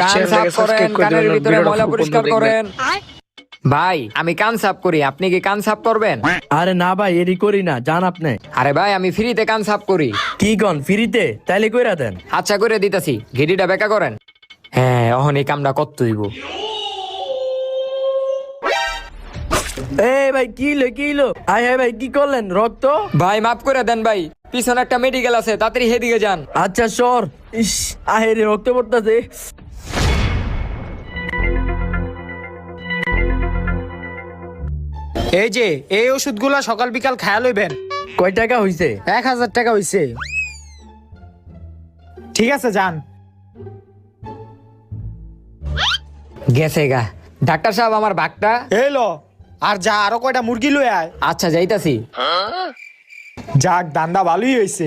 কান সাফ করেন, কানের ভিতরে ময়লা পরিষ্কার করেন। ভাই আমি কান সাফ করি, আপনি কি কান সাফ করবেন? আরে না ভাই, এরি করি না, জান আপনি। আরে ভাই আমি ফ্রিতে কান সাফ করি। কি কন ফ্রিতে? তাইলে কইরা দেন। আচ্ছা করে দিতাছি, ঘিডিটা বেকা করেন। হ্যাঁ অহন এই কামটা কত হইব। এই ভাই কি হইলো, কি হইলো? আয় হায় ভাই, কি করলেন? রক্ত? ভাই মাফ করে দেন ভাই, পিছনে একটা মেডিকেল আছে, তাড়াতাড়ি হেদিকে যান। আচ্ছা সর। ইস, আহে রে, রক্ত পড়তাছে। এই যে এই ওষুধগুলা সকাল বিকাল খায়া লইবেন। কয় টাকা হইছে? 1000 টাকা হইছে। ঠিক আছে যান। গেছে গা। ডাক্তার সাহেব আমার ভাগটা। এই লো, আর যা আরো কয়টা মুরগি লই আয়। আচ্ছা যাইতাছি। যাক, দান্দা ভালোই হইছে।